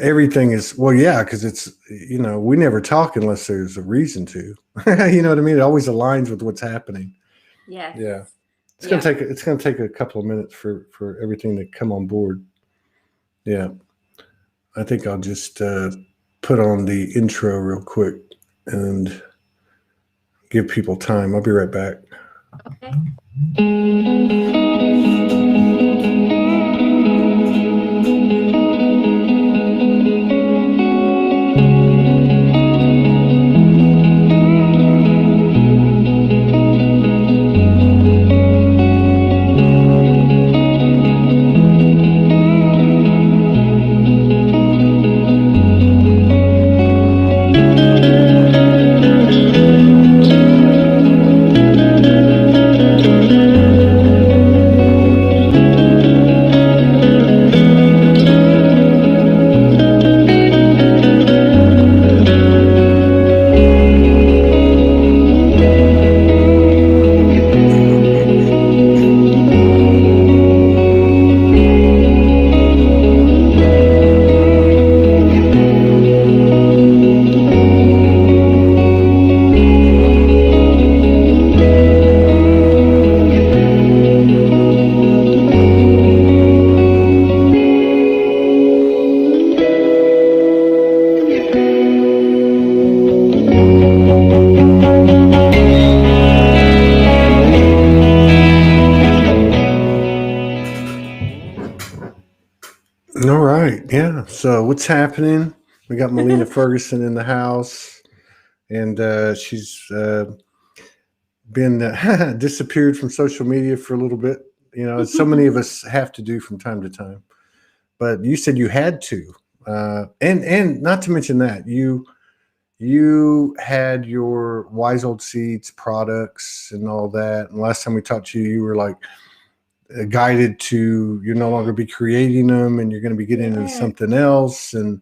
everything is, well, yeah, because it's, we never talk unless there's a reason to. You know what I mean? It always aligns with what's happening. Yes. Yeah. Yeah. It's gonna take a couple of minutes for everything to come on board. Yeah. I think I'll just put on the intro real quick and give people time. I'll be right back. Okay. All right. Yeah. So what's happening? We got Melina Ferguson in the house, and she's been disappeared from social media for a little bit. As so many of us have to do from time to time. But you said you had to, and not to mention that you had your Wise Old Seeds products and all that. And last time we talked to you, you were like guided to you're no longer be creating them, and you're going to be getting into something else. And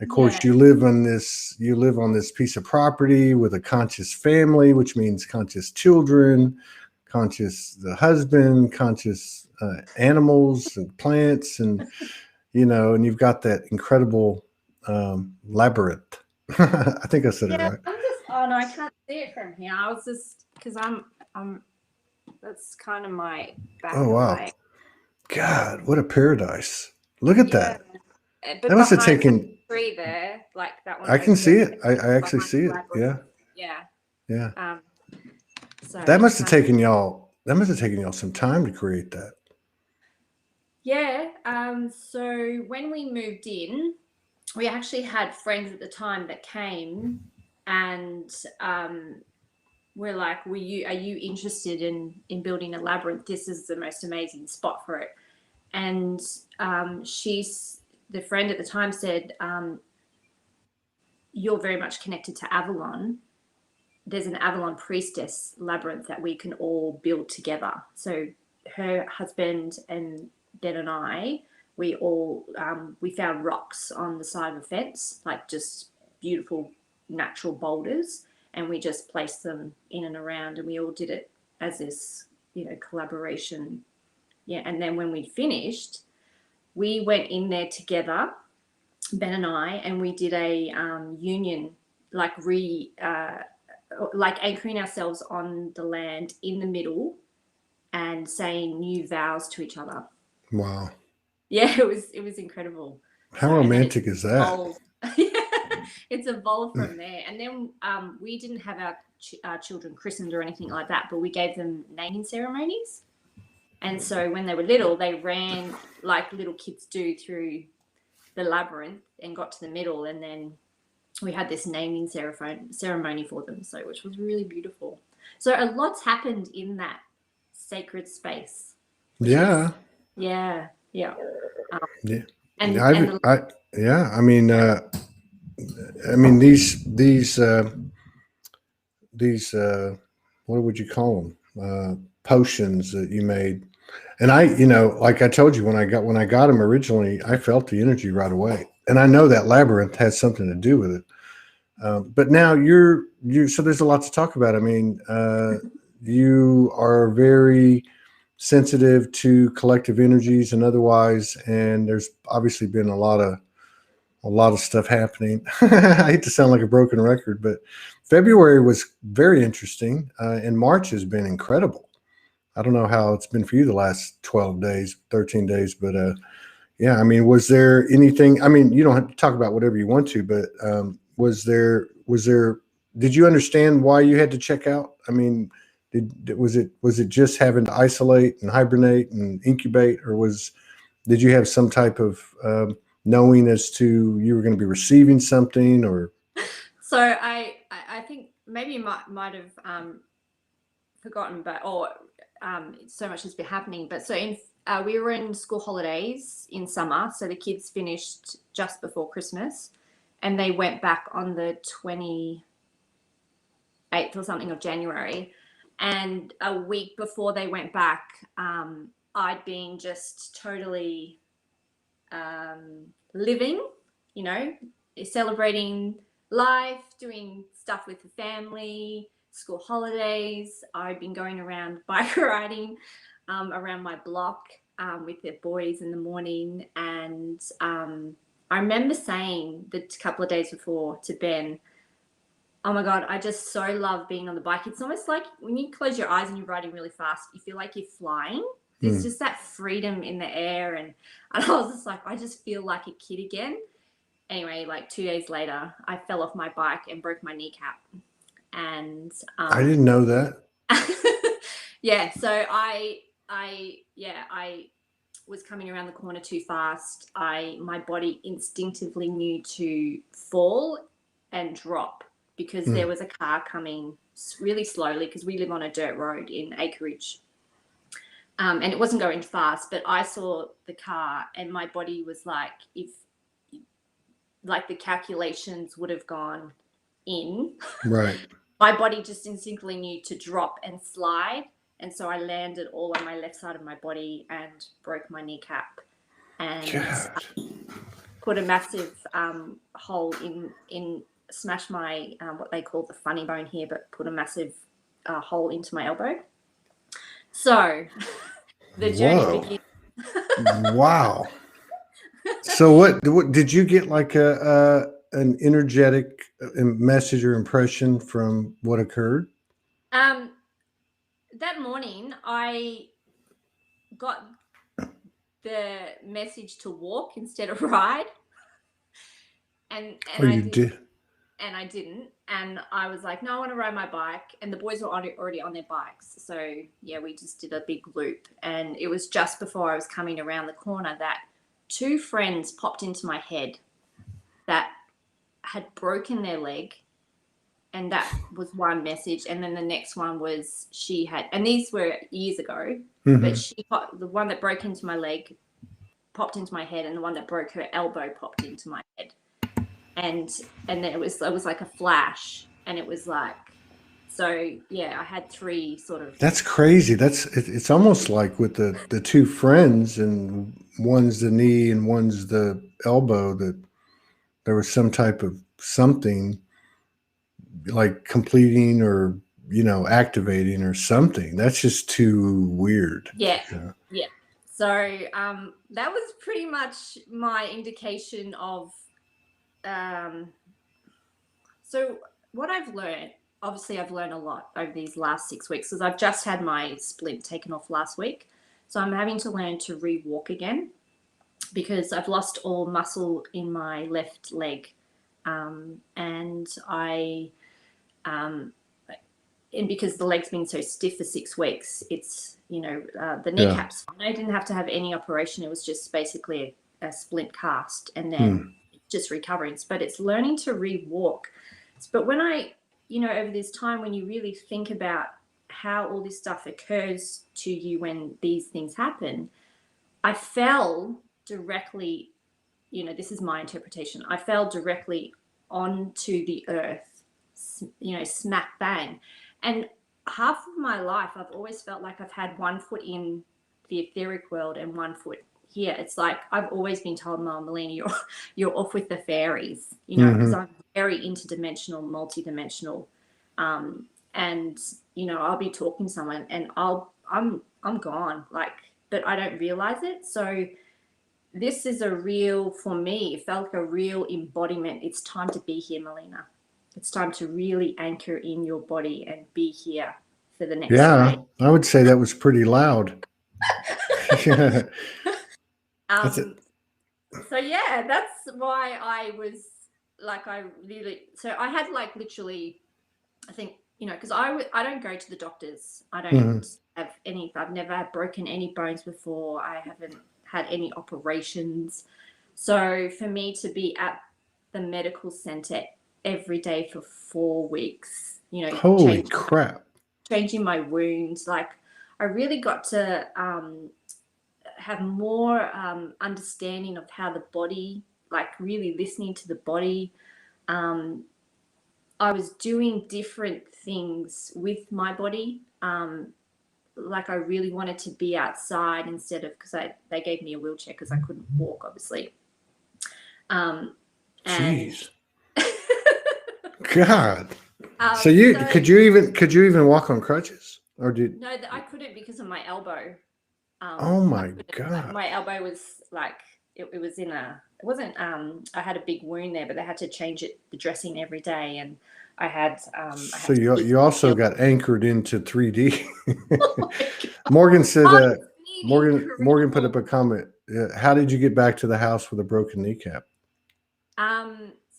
of course, you live on this piece of property with a conscious family, which means conscious children, conscious the husband, conscious animals and plants, and and you've got that incredible labyrinth. I think I said it right. Oh no, I can't see it from here. I was just because I'm that's kind of my back. Oh wow, God, what a paradise! Look at that. But that must have taken tree there, like that one. I can see it. I actually see it. Yeah. Yeah. So that must have taken y'all. That must have taken y'all some time to create that. Yeah. So when we moved in, we actually had friends at the time that came, and we're like, are you interested in building a labyrinth? This is the most amazing spot for it. And the friend at the time said, you're very much connected to Avalon. There's an Avalon priestess labyrinth that we can all build together. So her husband and Ben and I, we all we found rocks on the side of a fence, like just beautiful natural boulders, and we just placed them in and around, and we all did it as this collaboration. Yeah. And then when we'd finished, we went in there together, Ben and I, and we did a union, like anchoring ourselves on the land in the middle and saying new vows to each other. Wow. Yeah, it was incredible. How romantic is that? It's evolved from there. And then we didn't have our children christened or anything like that, but we gave them naming ceremonies. And so when they were little, they ran like little kids do through the labyrinth and got to the middle, and then we had this naming ceremony for them, which was really beautiful. So a lot's happened in that sacred space. Yeah. Yeah. Yeah. And I mean these what would you call them? Potions that you made. And like I told you, when I got them originally, I felt the energy right away. And I know that labyrinth has something to do with it. But now so there's a lot to talk about. I mean, you are very sensitive to collective energies and otherwise, and there's obviously been a lot of a lot of stuff happening. I hate to sound like a broken record, but February was very interesting, and March has been incredible. I don't know how it's been for you the last 12 days, 13 days, but yeah, I mean, was there anything? I mean, you don't have to talk about whatever you want to, but did you understand why you had to check out? I mean, was it just having to isolate and hibernate and incubate, or did you have some type of knowing as to you were going to be receiving something, or? So I think maybe you might have forgotten, but so much has been happening. But we were in school holidays in summer, so the kids finished just before Christmas, and they went back on the 28th or something of January. And a week before they went back, I'd been just totally living, celebrating life, doing stuff with the family, school holidays. I'd been going around bike riding around my block with the boys in the morning. And I remember saying the couple of days before to Ben, oh my God, I just so love being on the bike. It's almost like when you close your eyes and you're riding really fast, you feel like you're flying. There's just that freedom in the air. And I was just like, I just feel like a kid again. Anyway, like 2 days later, I fell off my bike and broke my kneecap. And I didn't know that. yeah, so I was coming around the corner too fast. My body instinctively knew to fall and drop because there was a car coming really slowly because we live on a dirt road in acreage. And it wasn't going fast, but I saw the car and my body was like, the calculations would have gone in. Right. My body just instinctively knew to drop and slide. And so I landed all on my left side of my body and broke my kneecap and put a massive hole smashed my, what they call the funny bone here, but put a massive hole into my elbow. So the journey begins. Wow. So what did you get, like an energetic message or impression from what occurred? That morning I got the message to walk instead of ride. And you did. And I didn't. And I was like, no, I want to ride my bike. And the boys were already on their bikes. So, yeah, we just did a big loop. And it was just before I was coming around the corner that two friends popped into my head that had broken their leg. And that was one message. And then the next one was and these were years ago, but the one that broke into my leg popped into my head, and the one that broke her elbow popped into my head. And then it was like a flash, and it was like, so yeah, I had three sort of. That's crazy. It's almost like with the two friends, and one's the knee and one's the elbow, that there was some type of something like completing or activating or something. That's just too weird. Yeah. So that was pretty much my indication of. So what I've learned, obviously I've learned a lot over these last 6 weeks because I've just had my splint taken off last week. So I'm having to learn to re-walk again because I've lost all muscle in my left leg. And because the leg's been so stiff for 6 weeks, it's, the kneecap's fine. I didn't have to have any operation. It was just basically a splint cast and then just recovering. But it's learning to re-walk. But when over this time, when you really think about how all this stuff occurs to you when these things happen, I fell directly, this is my interpretation, I fell directly onto the earth, smack bang. And half of my life, I've always felt like I've had 1 foot in the etheric world and 1 foot here. It's like I've always been told, Melina, you're off with the fairies, because I'm very interdimensional, multidimensional, and I'll be talking to someone and I'm gone, but I don't realize it. So this is a real, for me, it felt like a real embodiment. It's time to be here, Melina. It's time to really anchor in your body and be here for the next few Yeah, days. I would say that was pretty loud. Yeah, that's it. Um, so yeah, that's why I was like, so I had like literally, I think, because I don't go to the doctors. I Mhm. don't I've never had broken any bones before. I haven't had any operations. So for me to be at the medical center every day for 4 weeks, Holy crap. changing my wounds, like I really got to have more understanding of how the body, like really listening to the body. Um, I was doing different things with my body. Like I really wanted to be outside instead of, because they gave me a wheelchair because I couldn't walk, obviously. And Jeez. God. So so could you even walk on crutches? Or did no, I couldn't because of my elbow. Oh I my couldn't, like, God. my elbow was like, it was it wasn't, I had a big wound there, but they had to change the dressing every day. And I So had to keep you also heal. got anchored into 3D. Oh my God. Morgan said Oh, it's been Morgan put up incredible. a comment. How did you get back to the house with a broken kneecap?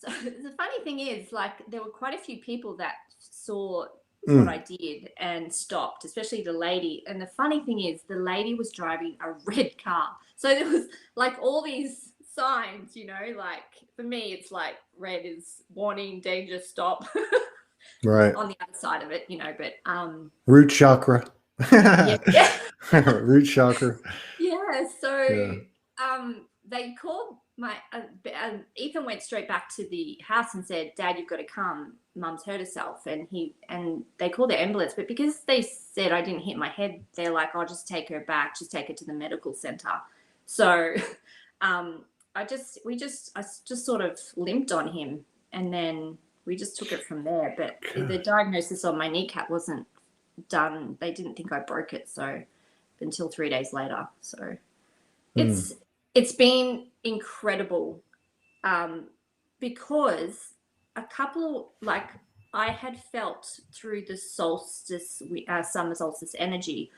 So the funny thing is, like, there were quite a few people that saw what Mm, I did and stopped, especially the lady. And the funny thing is, the lady was driving a red car. So there was like all these signs, like for me, it's like red is warning, danger, stop right. on the other side of it, but Root chakra. yeah, yeah. Root chakra. Yeah, so Yeah. they called Ethan went straight back to the house and said, "Dad, you've got to come. Mum's hurt herself." And they called the ambulance, but because they said I didn't hit my head, they're like, "I'll just take her back. Just take her to the medical center." So, um, I just sort of limped on him, and then we just took it from there. But the God. diagnosis on my kneecap wasn't done. They didn't think I broke it, so until 3 days later. So Mm, it's it's been incredible, um, because a couple, like, I had felt through the solstice, summer solstice energy,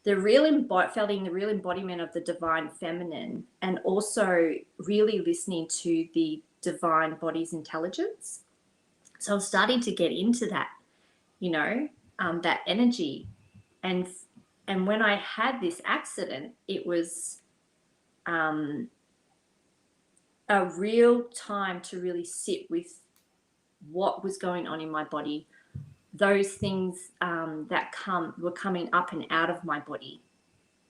feeling the real embodiment of the divine feminine, and also really listening to the divine body's intelligence. So I was starting to get into that, that energy. and and when I had this accident, it was um, a real time to really sit with what was going on in my body, those things that were coming up and out of my body,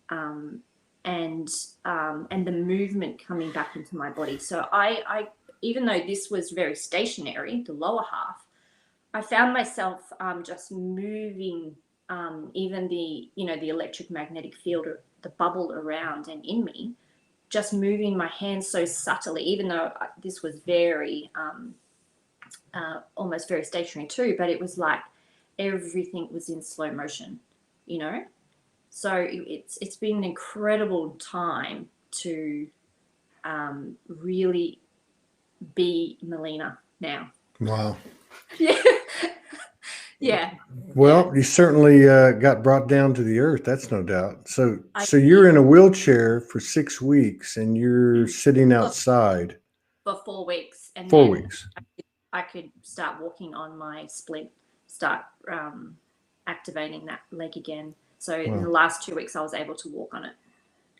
um, and the movement coming back into my body. So I even though this was very stationary, the lower half, I found myself just moving, even the electric magnetic field, the bubble around and in me, just moving my hands so subtly, even though this was very, almost very stationary too, but it was like everything was in slow motion, you know? So it's been an incredible time to really be Melina now. wow. Yeah. Yeah. Yeah. Well, you certainly got brought down to the earth. That's no doubt. So, I so you're did. in a wheelchair for 6 weeks, and you're sitting For, outside for 4 weeks. And four then weeks. I could start walking on my splint, start activating that leg again. So in the Wow. last 2 weeks, I was able to walk on it.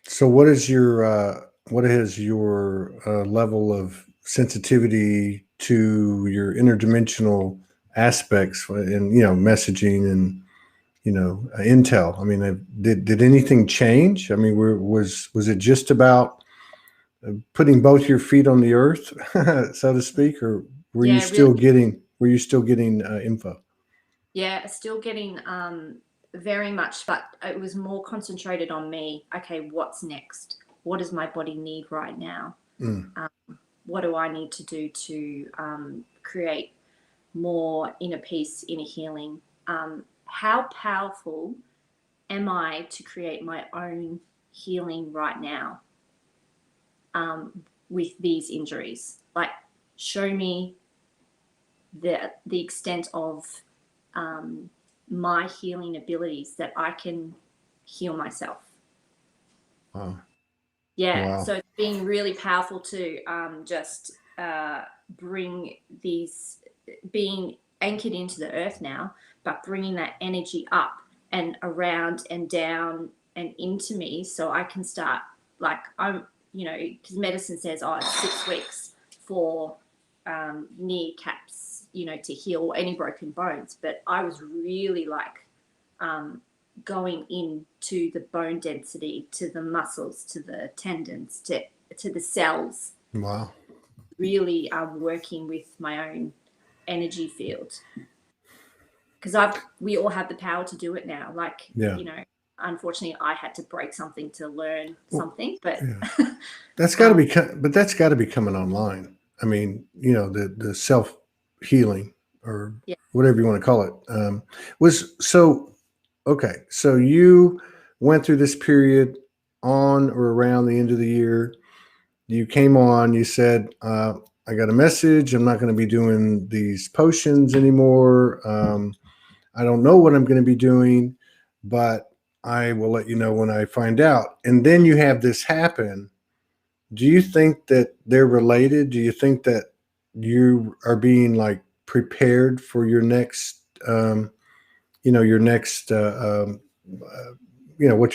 So, what is your level of sensitivity to your interdimensional aspects and messaging and intel? I mean, did anything change? I mean, was it just about putting both your feet on the earth, so to speak, or Yeah, really. were you still getting info? Yeah, still getting very much, but it was more concentrated on me. Okay, what's next? What does my body need right now? Mm, What do I need to do to create more inner peace, inner healing? How powerful am I to create my own healing right now? with these injuries. Like, show me the extent of my healing abilities, that I can heal myself. Wow. Yeah. Wow. So it's been really powerful to just bring these, being anchored into the earth now, but bringing that energy up and around and down and into me, so I can start, like, I'm, because medicine says, oh, it's 6 weeks for kneecaps, to heal any broken bones. But I was really like going into the bone density, to the muscles, to the tendons, to the cells. Wow. Really working with my own energy field, because we all have the power to do it now. Like, Yeah. Unfortunately, I had to break something to learn something, but Yeah. That's got to be, but that's got to be coming online. I mean, the self healing, or yeah. whatever you want to call it, was so. Okay, so you went through this period on or around the end of the year. You came on. You said, "I got a message. I'm not going to be doing these potions anymore. I don't know what I'm going to be doing, but I will let you know when I find out." And then you have this happen. Do you think that they're related? Do you think that you are being like prepared for your next, your next, what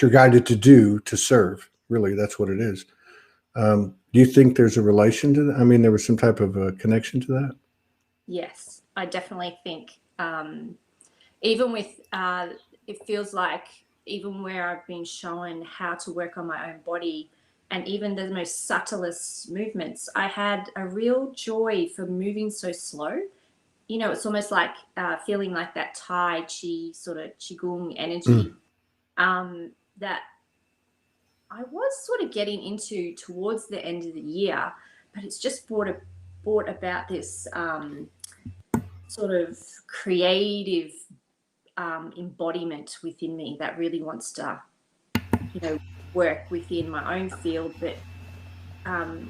you're guided to do, to serve? Really, that's what it is. Do you think there's a relation to that? I mean, there was some type of a connection to that? Yes, I definitely think, even with, it feels like, even where I've been shown how to work on my own body, and even the most subtlest movements, I had a real joy for moving so slow. It's almost like feeling like that Tai Chi sort of Qigong Mm, energy, that I was sort of getting into towards the end of the year, but it's just brought about this sort of creative embodiment within me that really wants to, work within my own field, but um,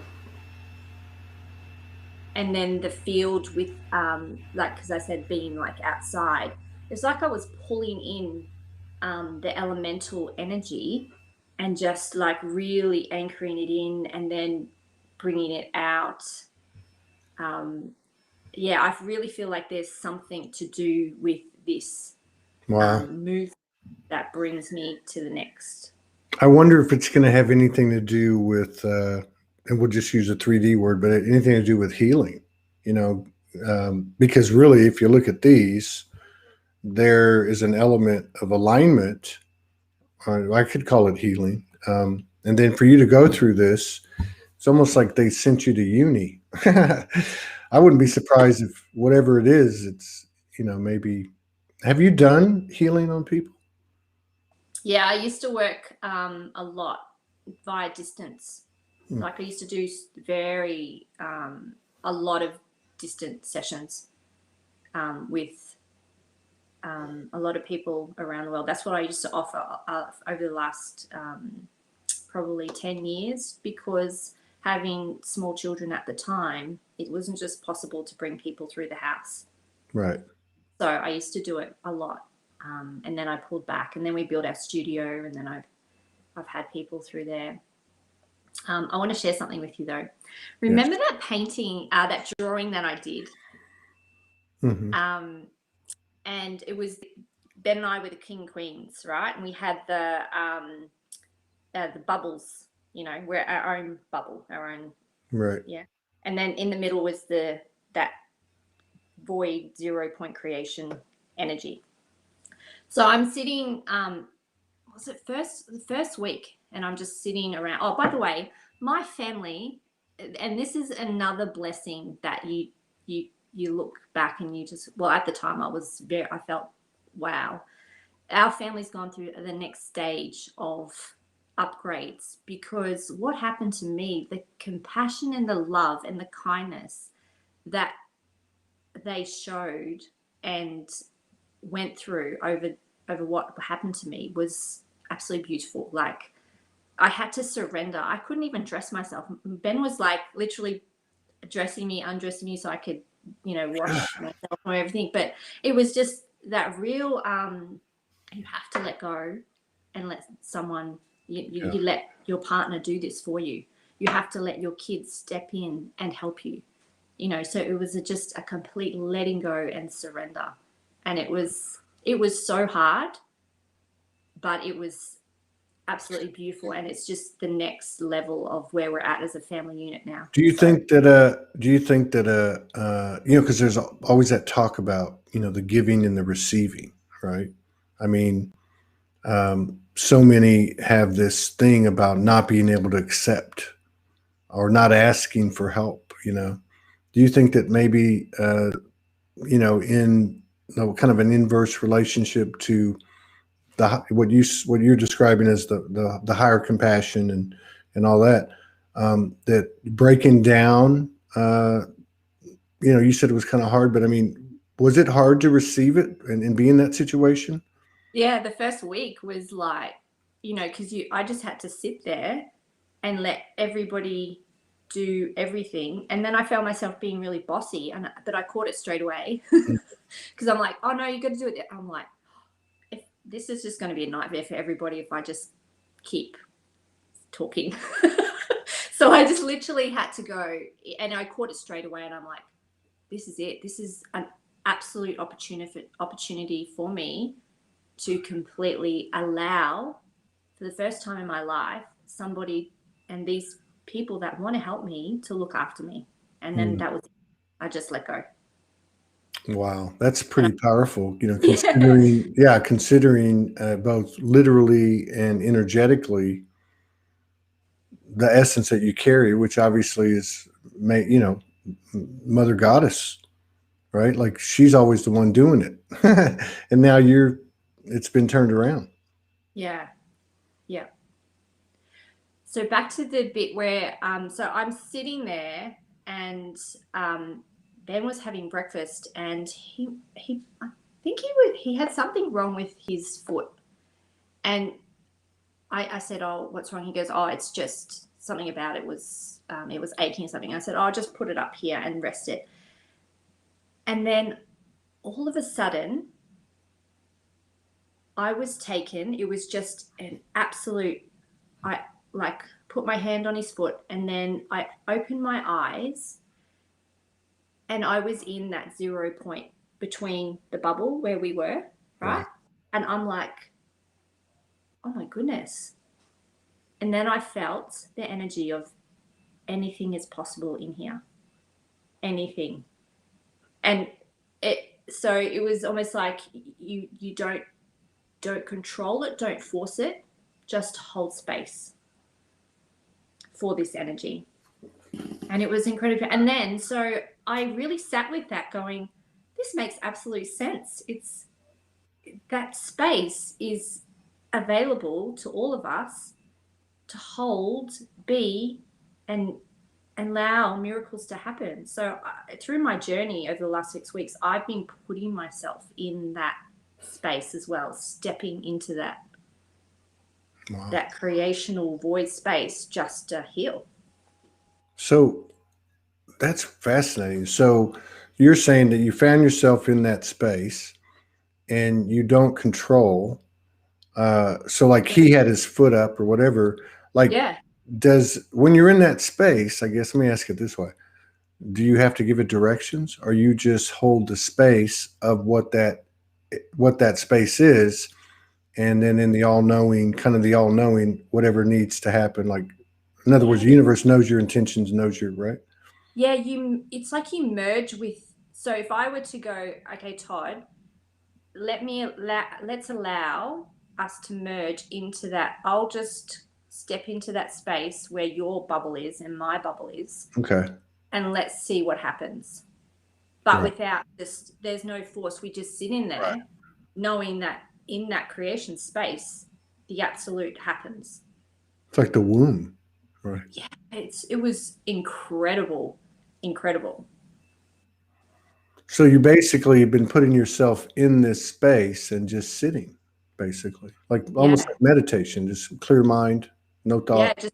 and then the field with, like, because I said, being like outside, it's like I was pulling in the elemental energy, and just like really anchoring it in, and then bringing it out. um, yeah, I really feel like there's something to do with this wow. move that brings me to the next. I wonder if it's going to have anything to do with, and we'll just use a 3D word, but anything to do with healing, you know, because really, if you look at these, there is an element of alignment. I could call it healing. And then for you to go through this, it's almost like they sent you to uni. I wouldn't be surprised if whatever it is, it's, maybe. Have you done healing on people? Yeah, I used to work a lot via distance. Hmm. Like, I used to do very a lot of distant sessions with a lot of people around the world. That's what I used to offer over the last probably 10 years, because having small children at the time, it wasn't just possible to bring people through the house. Right. So I used to do it a lot. And then I pulled back, and then we built our studio, and then I've had people through there. I want to share something with you though. Yes. Remember that painting, that drawing that I did? Hmm. And it was Ben and I were the king and queens, right? And we had the bubbles. We're our own bubble, our own, Right. yeah. And then in the middle was that void 0 point creation energy. So I'm sitting. Was it the first week? And I'm just sitting around. Oh, by the way, my family, and this is another blessing that you look back and you just, well, at the time I felt, wow, our family's gone through the next stage of upgrades, because what happened to me, the compassion and the love and the kindness that they showed and went through over what happened to me was absolutely beautiful. Like, I had to surrender. I couldn't even dress myself. Ben was like literally dressing me, undressing me so I could, wash myself and everything. But it was just that real, you have to let go and let someone, Yeah. you let your partner do this for you. You have to let your kids step in and help you, so it was just a complete letting go and surrender. And it was so hard, but it was absolutely beautiful, and it's just the next level of where we're at as a family unit now. Do you think that because there's always that talk about, the giving and the receiving, right? I mean, so many have this thing about not being able to accept or not asking for help, Do you think that maybe, in kind of an inverse relationship to what you're describing as the higher compassion and all that, that breaking down, you said it was kind of hard, but I mean, was it hard to receive it and be in that situation? Yeah, the first week was like, because I just had to sit there and let everybody do everything, and then I found myself being really bossy, but I caught it straight away because I'm like, oh no, you got to do it. I'm like, if this is just going to be a nightmare for everybody if I just keep talking. So I just literally had to go, and I caught it straight away, and I'm like, this is it. This is an absolute opportunity for me to completely allow, for the first time in my life, somebody and these people that want to help me to look after me. And then that was it. I just let go. Wow, that's pretty powerful, Yeah. considering both literally and energetically the essence that you carry, which obviously is, Mother Goddess, right? Like she's always the one doing it, and now it's been turned around. Yeah. Yeah. So back to the bit where, so I'm sitting there, and Ben was having breakfast, and I think he had something wrong with his foot, and I said, oh, what's wrong? He goes, oh, it's just something about it was aching or something. I said, oh, I'll just put it up here and rest it. And then all of a sudden, I was taken. It was just an absolute, I like put my hand on his foot, and then I opened my eyes, and I was in that 0 point between the bubble where we were, right? Wow. And I'm like, oh my goodness. And then I felt the energy of anything is possible in here. Anything. And so it was almost like you don't control it, don't force it, just hold space for this energy. And it was incredible. And then so I really sat with that going, this makes absolute sense. It's that space is available to all of us to hold, be, and allow miracles to happen. So through my journey over the last 6 weeks, I've been putting myself in that space as well, stepping into that Wow. that creational void space just to heal. So that's fascinating. So you're saying that you found yourself in that space and you don't control. So like he had his foot up or whatever. Like, Yeah. when you're in that space, I guess, let me ask it this way. Do you have to give it directions, or you just hold the space of what that space is, and then in the all knowing, whatever needs to happen, like, in other words, the universe knows your intentions, knows your, right? Yeah, it's like you merge with, so if I were to go, okay, Todd, let's allow us to merge into that. I'll just step into that space where your bubble is and my bubble is, Okay. and let's see what happens. But Right. without there's no force. We just sit in there, Right. knowing that in that creation space, the absolute happens. It's like the womb, right? Yeah, it was incredible. So you basically have been putting yourself in this space and just sitting, basically, like Yeah, almost like meditation, just clear mind, No Yeah, thought. just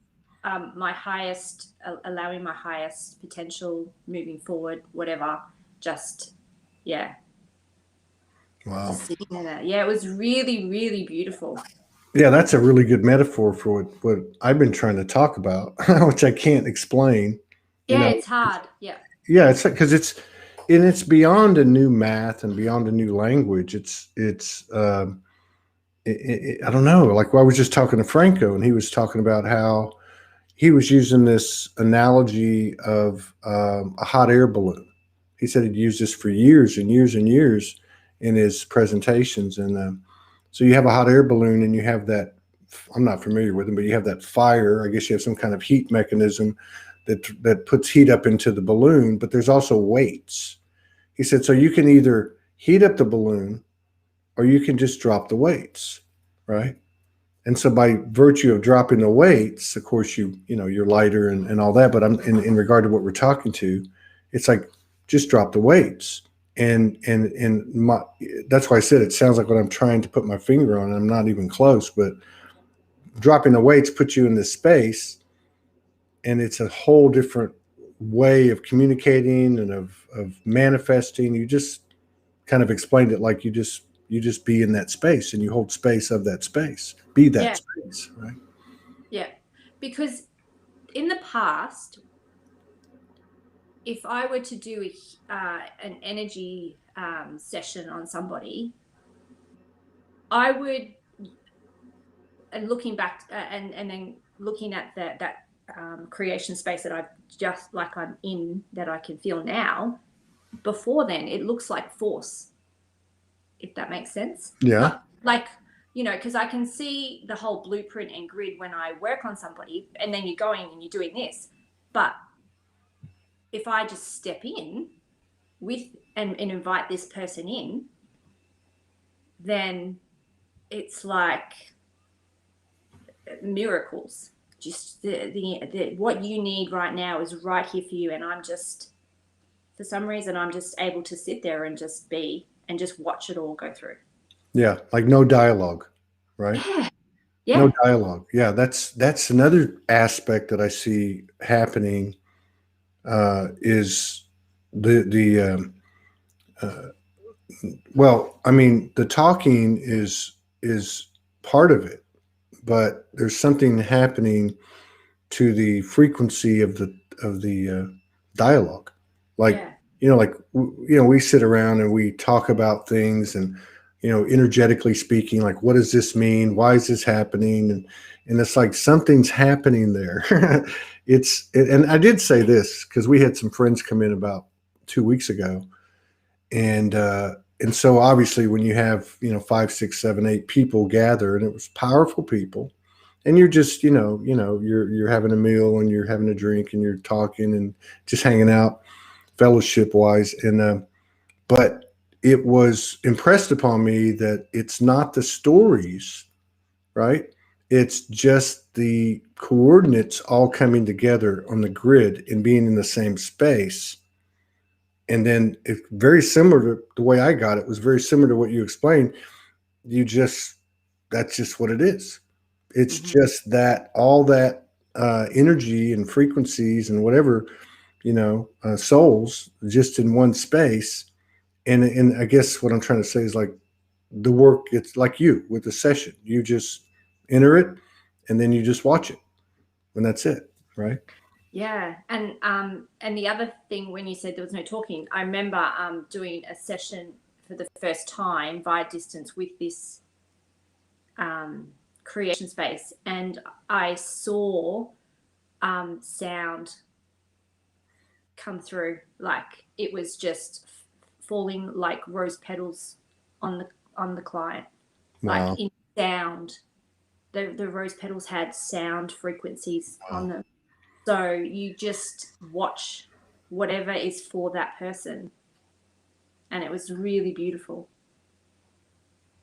my highest, allowing my highest potential moving forward, whatever. Just, yeah, Wow. just sitting in that. Yeah, it was really, really beautiful. Yeah, that's a really good metaphor for what I've been trying to talk about, which I can't explain. You Yeah, know, it's hard. Yeah, yeah, it's because it's beyond a new math and beyond a new language. I don't know. Like, I was just talking to Franco, and he was talking about how he was using this analogy of a hot air balloon. He said he'd used this for years and years and years in his presentations. And so you have a hot air balloon, and you have that. I'm not familiar with them, but you have that fire. I guess you have some kind of heat mechanism that puts heat up into the balloon. But there's also weights. He said so you can either heat up the balloon or you can just drop the weights, right? And so by virtue of dropping the weights, of course, you're lighter and all that. But I'm in regard to what we're talking to, it's like just drop the weights. And my, that's why I said it sounds like what I'm trying to put my finger on. And I'm not even close, but dropping the weights puts you in this space, and it's a whole different way of communicating and of manifesting. You just kind of explained it like you just be in that space, and you hold space of that space. Be that yeah, space, right? yeah. Because in the past, if I were to do an energy session on somebody, I would, and looking back and then looking at that creation space that I've just like I'm in, that I can feel now. Before then, it looks like force, if that makes sense. Yeah. Not like, because I can see the whole blueprint and grid when I work on somebody, and then you're going and you're doing this. But if I just step in with and invite this person in, then it's like miracles. Just the what you need right now is right here for you, and I'm just, for some reason, I'm just able to sit there and just be and just watch it all go through. Yeah, like no dialogue, right? Yeah, No yeah, dialogue. Yeah, that's another aspect that I see happening is the uh, well, I mean, the talking is part of it, but there's something happening to the frequency of the dialogue. Like, yeah, we sit around and we talk about things, and energetically speaking, like, what does this mean? Why is this happening? And it's like something's happening there. And I did say this because we had some friends come in about 2 weeks ago, and so obviously when you have 5, 6, 7, 8 people gather, and it was powerful people, and you're just you're having a meal and you're having a drink and you're talking and just hanging out fellowship wise, and but it was impressed upon me that it's not the stories, right? It's just the coordinates all coming together on the grid and being in the same space. And then it's very similar to the way I got it, was very similar to what you explained. You just, that's just what it is. It's mm-hmm. just that all that energy and frequencies and whatever, souls just in one space. And I guess what I'm trying to say is like the work, it's like you with the session. You just enter it and then you just watch it. And that's it, right? Yeah. And the other thing, when you said there was no talking, I remember doing a session for the first time via distance with this creation space, and I saw sound come through, like it was just falling like rose petals on the client, like Wow. in sound. The rose petals had sound frequencies on Wow. them. So you just watch whatever is for that person. And it was really beautiful.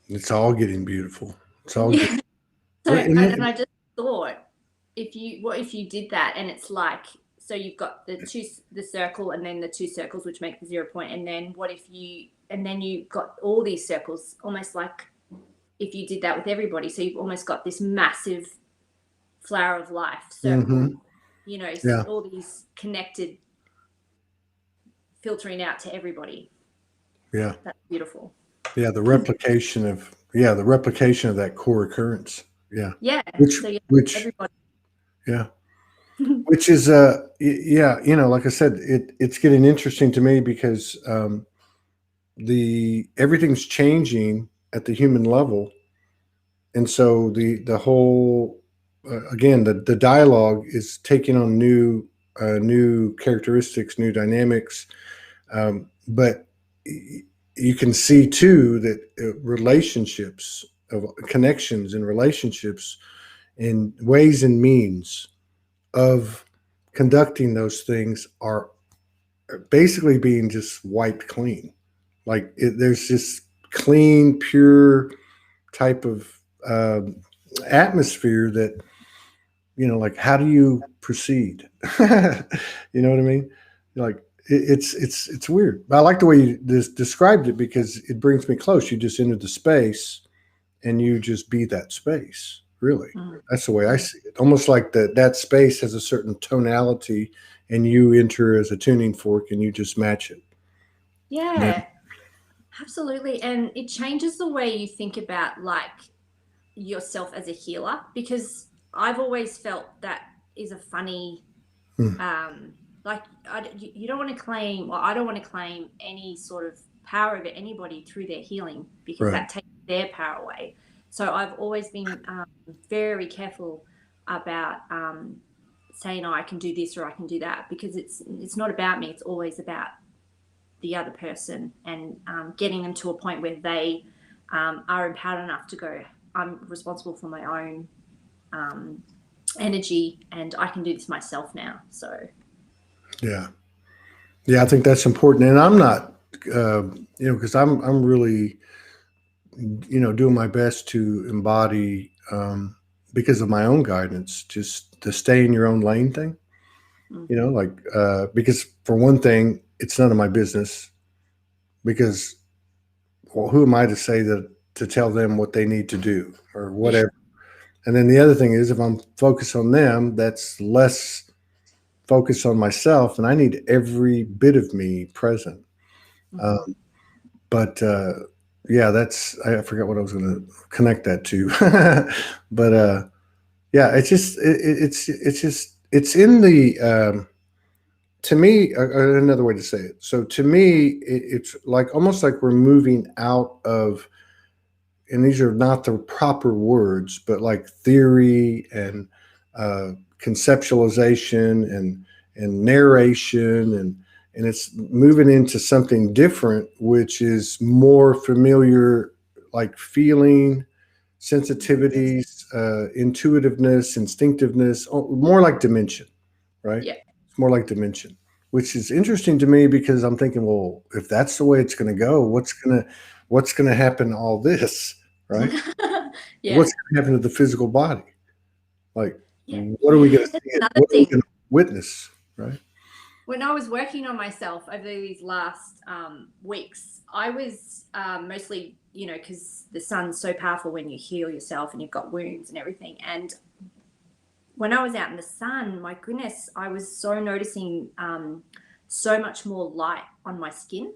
It's all getting beautiful. It's all good. Yeah. So, Well, and I just thought, what if you did that, and it's like, so you've got the circle, and then the two circles, which make the 0 point. And then what if and then you got all these circles, almost like if you did that with everybody. So you've almost got this massive flower of life circle. Mm-hmm. You know, Yeah. all these connected, filtering out to everybody. Yeah. That's beautiful. Yeah. The replication of that core occurrence. Yeah. Yeah. Which, So yeah, which, everybody. yeah. Which is, yeah, like I said, it's getting interesting to me because, everything's changing at the human level. And so the whole, again, the dialogue is taking on new characteristics, new dynamics. But you can see too that relationships, of connections and relationships, and ways and means of conducting those things are basically being just wiped clean. Like there's this clean, pure type of um atmosphere that, like, how do you proceed? You know what I mean? Like it's weird. But I like the way you described it because it brings me close. You just enter the space and you just be that space. Really, that's the way I Yeah. see it. Almost like that space has a certain tonality, and you enter as a tuning fork, and you just match it. Yeah. Yeah, absolutely. And it changes the way you think about like yourself as a healer, because I've always felt that is a funny, Hmm. like you don't want to claim, well, I don't want to claim any sort of power over anybody through their healing, because Right. that takes their power away. So I've always been very careful about saying, oh, I can do this or I can do that, because it's not about me. It's always about the other person, and getting them to a point where they are empowered enough to go, I'm responsible for my own energy, and I can do this myself now. So Yeah. Yeah. I think that's important, and I'm not, because I'm really, doing my best to embody, because of my own guidance, just to stay in your own lane thing. mm-hmm. Like, because for one thing, it's none of my business. Because, well, who am I to say that, to tell them what they need to do or Yeah. whatever? And then the other thing is, if I'm focused on them, that's less focus on myself, and I need every bit of me present. Mm-hmm. Um, but yeah, I forgot what I was going to connect that to. But yeah, it's in the, to me, another way to say it. So to me, it's like almost like we're moving out of, and these are not the proper words, but like theory and uh, conceptualization and narration, and it's moving into something different, which is more familiar, like feeling, sensitivities, intuitiveness, instinctiveness, more like dimension, right? Yeah. It's more like dimension, which is interesting to me because I'm thinking, well, if that's the way it's going to go, what's going to happen to all this, right? Yeah. What's going to happen to the physical body? Like, Yeah. what are we going Yeah. to That's see? another What are we thing. going to witness, right? When I was working on myself over these last weeks, I was mostly, because the sun's so powerful when you heal yourself and you've got wounds and everything. And when I was out in the sun, my goodness, I was so noticing so much more light on my skin.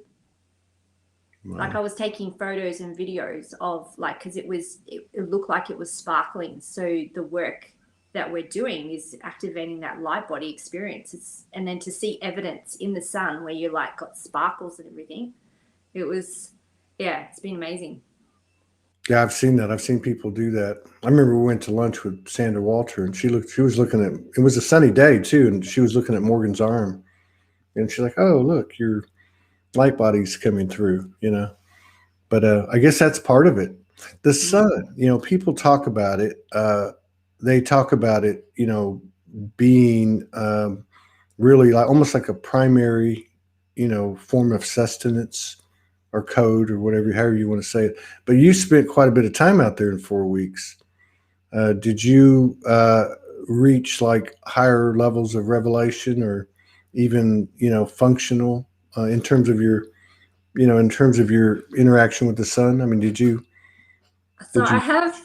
Like Wow. I was taking photos and videos of, like, because it looked like it was sparkling. So the work that we're doing is activating that light body experience. And then to see evidence in the sun where you like got sparkles and everything, it was, yeah, it's been amazing. Yeah, I've seen that. I've seen people do that. I remember we went to lunch with Sandra Walter, and she was looking at. It was a sunny day too, and she was looking at Morgan's arm, and she's like, "Oh, look, your light body's coming through," But I guess that's part of it. The Mm. sun, people talk about it. They talk about it, being, really like almost like a primary, form of sustenance or code or whatever, however you want to say it. But you spent quite a bit of time out there in 4 weeks. Did you reach like higher levels of revelation, or even, functional, in terms of your interaction with the sun? I mean, So did I you? have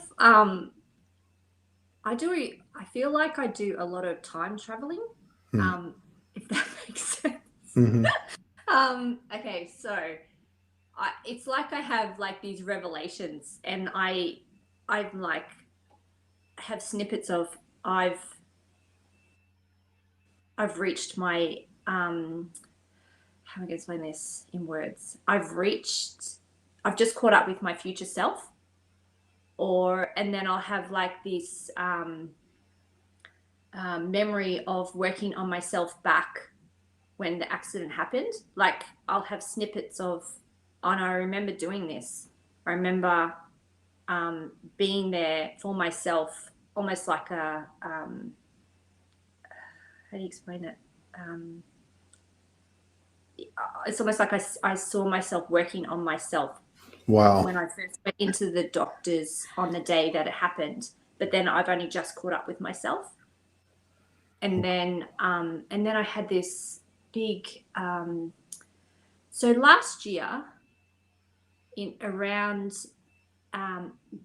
I I feel like I do a lot of time traveling, if that makes sense. Mm-hmm. Okay, so it's like I have like these revelations, and I've like have snippets of I've reached my how am I going to explain this in words? I've just caught up with my future self, and then I'll have like this memory of working on myself back when the accident happened. Like I'll have snippets of, oh no, I remember doing this. I remember being there for myself, almost like a, how do you explain it? It's almost like I saw myself working on myself. Wow. When I first went into the doctors on the day that it happened, but then I've only just caught up with myself. And then I had this big, so last year in around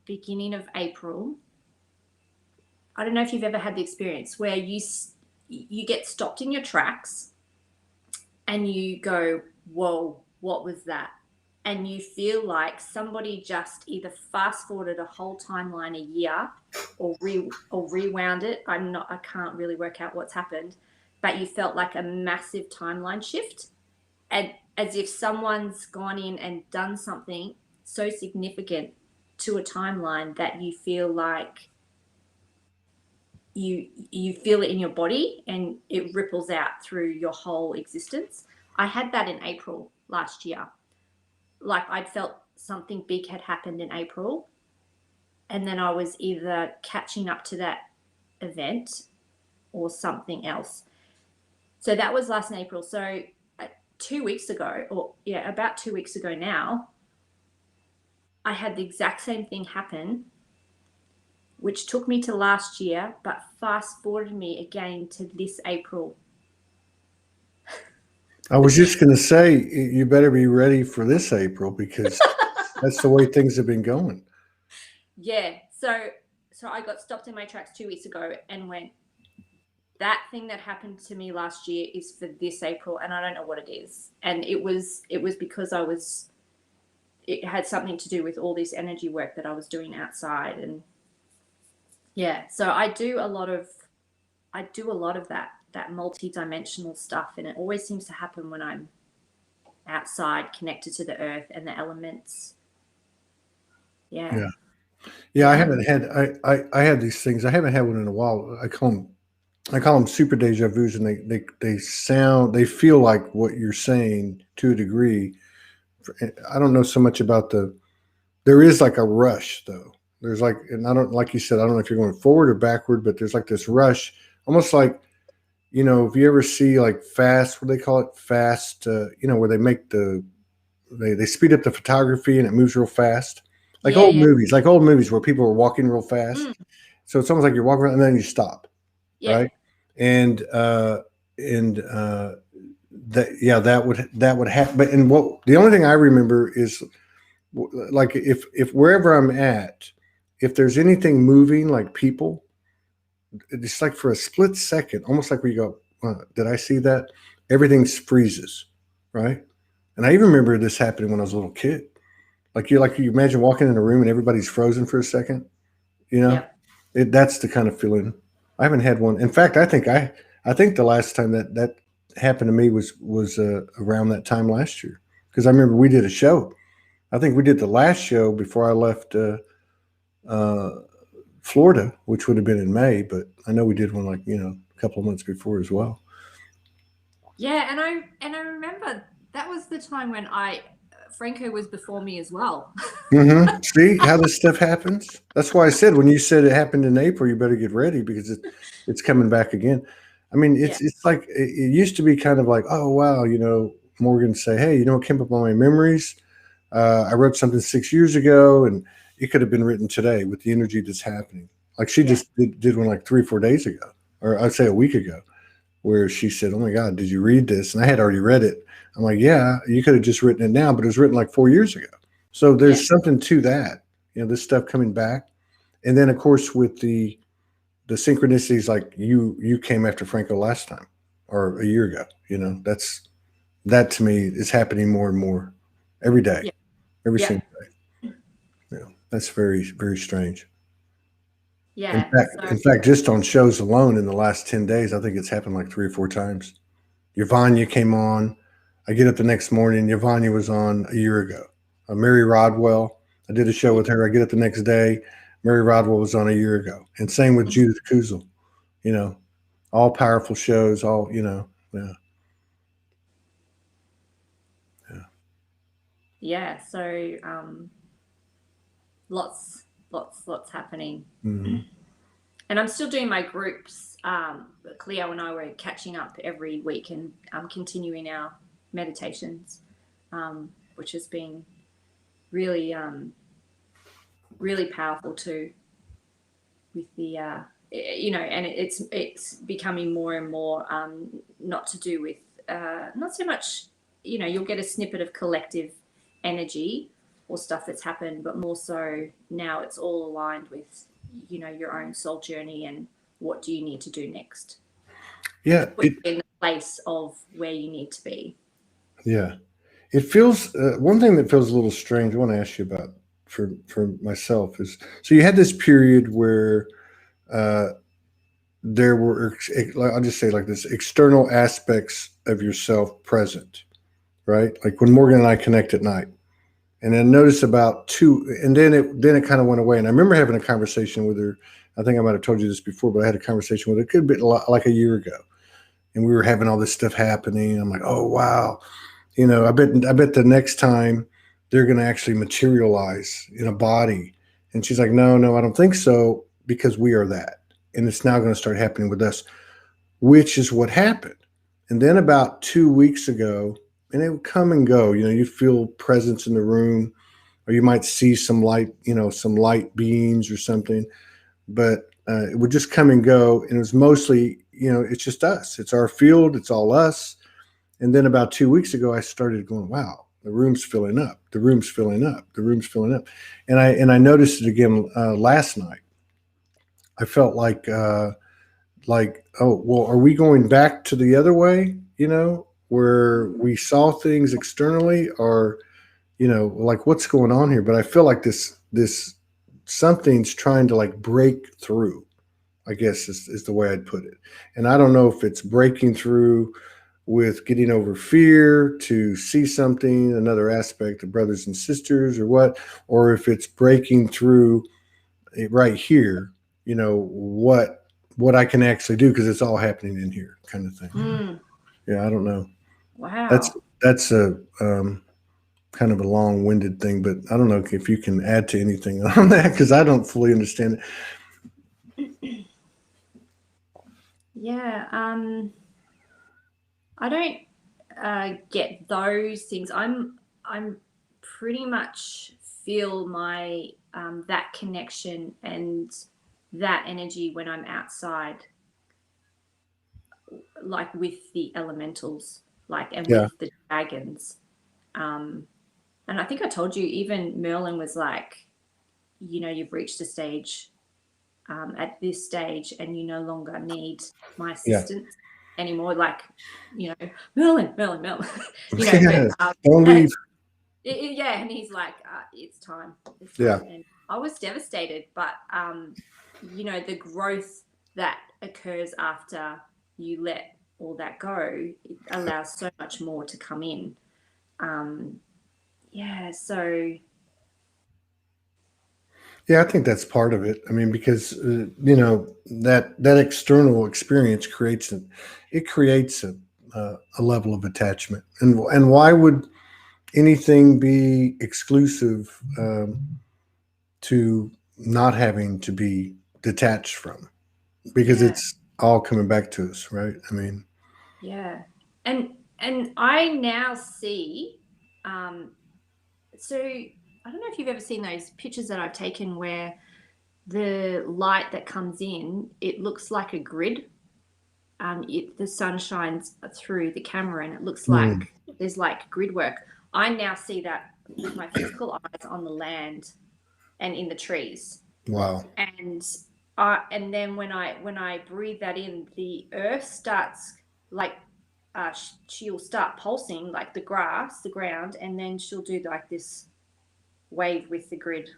beginning of April, I don't know if you've ever had the experience where you get stopped in your tracks and you go, whoa, what was that? And you feel like somebody just either fast forwarded a whole timeline a year or rewound it. I can't really work out what's happened, but you felt like a massive timeline shift, and as if someone's gone in and done something so significant to a timeline that you feel like you feel it in your body and it ripples out through your whole existence. I had that in April last year. Like I'd felt something big had happened in April, and then I was either catching up to that event or something else. So that was last in April. So 2 weeks ago, about 2 weeks ago now, I had the exact same thing happen, which took me to last year, but fast forwarded me again to this April. I was just going to say, you better be ready for this April because that's the way things have been going. Yeah. So I got stopped in my tracks 2 weeks ago and went, that thing that happened to me last year is for this April, and I don't know what it is. And it was because it had something to do with all this energy work that I was doing outside. And yeah, so I do a lot of that multi-dimensional stuff, and it always seems to happen when I'm outside, connected to the earth and the elements. Yeah. I haven't had I had these things. I haven't had one in a while. I call them super deja vus, and they feel like what you're saying to a degree. I don't know so much about there is like a rush though. There's like, and I don't, like you said, I don't know if you're going forward or backward, but there's like this rush, almost like, if you ever see like fast, what they call it, fast, where they make they speed up the photography and it moves real fast. Like old movies where people are walking real fast. So it's almost like you're walking around and then you stop. Yeah. Right. And that would happen. But and the only thing I remember is like if wherever I'm at, if there's anything moving, like people, it's like for a split second, almost like we go, did I see that? Everything freezes, right? And I even remember this happening when I was a little kid. Like you imagine walking in a room and everybody's frozen for a second. That's the kind of feeling. I haven't had one. In fact, I think the last time that happened to me was around that time last year, because I remember we did a show. I think we did the last show before I left Florida, which would have been in May, but I know we did one like a couple of months before as well. Yeah, and I remember that was the time when Franco was before me as well. Mm-hmm. See how this stuff happens? That's why I said when you said it happened in April, you better get ready because it's coming back again. I mean, it's like it used to be kind of like, oh wow, Morgan say, hey, what came up on my memories? I wrote something 6 years ago, and it could have been written today with the energy that's happening. Like she just did one like 3 or 4 days ago, or I'd say a week ago, where she said, oh my God, did you read this? And I had already read it. I'm like, yeah, you could have just written it now, but it was written like 4 years ago. So there's something to that, this stuff coming back. And then of course with the the synchronicities, like you came after Franco last time or a year ago. That to me is happening more and more every day, Yeah. every Yeah. single day. That's very, very strange. Yeah. So In fact, just on shows alone in the last 10 days, I think it's happened like 3 or 4 times. Yvonnya came on. I get up the next morning. Yvonnya was on a year ago. Mary Rodwell. I did a show with her. I get up the next day. Mary Rodwell was on a year ago, and same with Judith Kuzel. You know, all powerful shows. All yeah, yeah. yeah. So lots happening. Hmm. And I'm still doing my groups. Cleo and I were catching up every week and continuing our meditations, which has been really, really powerful too. With the, and it's becoming more and more not to do with not so much. You'll get a snippet of collective energy or stuff that's happened, but more so now it's all aligned with your own soul journey and what do you need to do next Yeah, to put you in the place of where you need to be. yeah. It feels one thing that feels a little strange. I want to ask you about for myself is so you had this period where uh, there were I'll just say like this external aspects of yourself present, right? Like when Morgan and I connect at night, and then notice about two, and then it kind of went away. And I remember having a conversation with her. I think I might have told you this before, but I had a conversation with her. It could be like a year ago, and we were having all this stuff happening. I'm like, oh wow, I bet the next time they're going to actually materialize in a body. And she's like, no, I don't think so because we are that, and it's now going to start happening with us, which is what happened. And then about 2 weeks ago, and it would come and go. You feel presence in the room, or you might see some light, some light beings or something. But it would just come and go, and it was mostly, it's just us. It's our field. It's all us. And then about 2 weeks ago, I started going, wow, the room's filling up. The room's filling up. The room's filling up. And I noticed it again last night. I felt like, oh, well, are we going back to the other way? Where we saw things externally, or like what's going on here? But I feel like this something's trying to like break through. I guess is the way I'd put it. And I don't know if it's breaking through with getting over fear to see something, another aspect of brothers and sisters, or what, or if it's breaking through it right here, what I can actually do because it's all happening in here, kind of thing. Mm, Yeah, I don't know. That's wow. that's a kind of a long-winded thing, but I don't know if you can add to anything on that because I don't fully understand it. Yeah. I don't get those things. I'm pretty much feel my that connection and that energy when I'm outside, like with the elementals, like and Yeah, with the dragons. Um, and I think I told you even Merlin was like, you've reached a stage at this stage, and you no longer need my yeah, assistance anymore. Like, Merlin, yeah. but Don't and leave. yeah, and he's like, it's time, Yeah, and I was devastated, but the growth that occurs after you let all that go, it allows so much more to come in. Um, yeah, so yeah. I think that's part of it. I mean, because that external experience creates a level of attachment, and why would anything be exclusive to not having to be detached from? Because yeah, it's all coming back to us, right? I mean, yeah, and I now see. So I don't know if you've ever seen those pictures that I've taken where the light that comes in, it looks like a grid. The sun shines through the camera, and it looks mm, like there's like grid work. I now see that with my physical eyes on the land and in the trees. wow. And and then when I breathe that in, the earth starts like she'll start pulsing, like the grass, the ground, and then she'll do like this wave with the grid.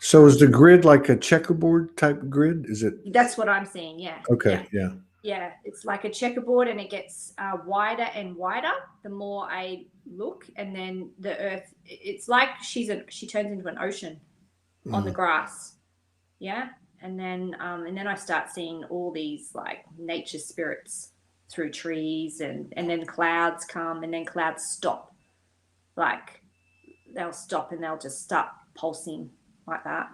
So is the grid like a checkerboard type grid? Is it? That's what I'm seeing. Yeah. Okay. Yeah. Yeah, it's like a checkerboard, and it gets wider and wider the more I look. And then the earth, it's like she turns into an ocean on the grass. Yeah. And then I start seeing all these like nature spirits through trees, and then clouds come, and then clouds stop. Like they'll stop and they'll just start pulsing like that.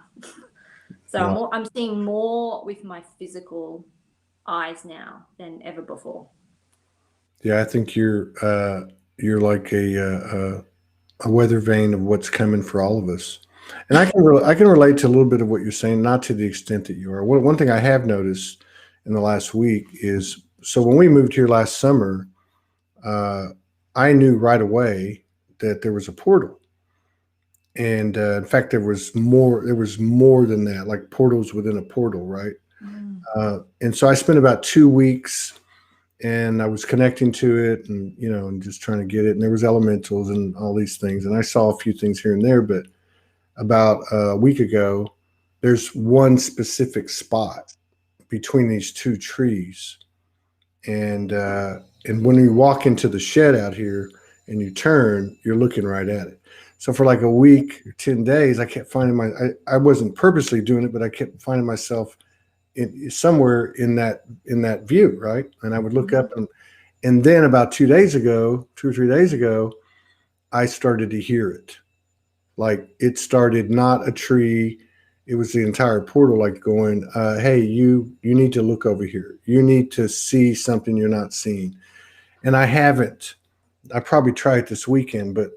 So Wow. I'm seeing more with my physical eyes now than ever before. Yeah, I think you're like a weather vane of what's coming for all of us. And I can relate to a little bit of what you're saying, not to the extent that you are. One thing I have noticed in the last week is, so when we moved here last summer, uh, I knew right away that there was a portal, and in fact, there was more. There was more than that, like portals within a portal, right? And so I spent about 2 weeks, and I was connecting to it, and and just trying to get it. And there was elementals and all these things, and I saw a few things here and there. But about a week ago, there's one specific spot between these two trees, and when you walk into the shed out here and you turn, you're looking right at it. So for like a week or 10 days, I kept finding I wasn't purposely doing it, but I kept finding myself somewhere in that view, right? And I would look up, and then about 2 days ago, 2 or 3 days ago, I started to hear it. Like it started, not a tree, it was the entire portal, like going, "Hey, you need to look over here. You need to see something you're not seeing." And I haven't. I probably try it this weekend, but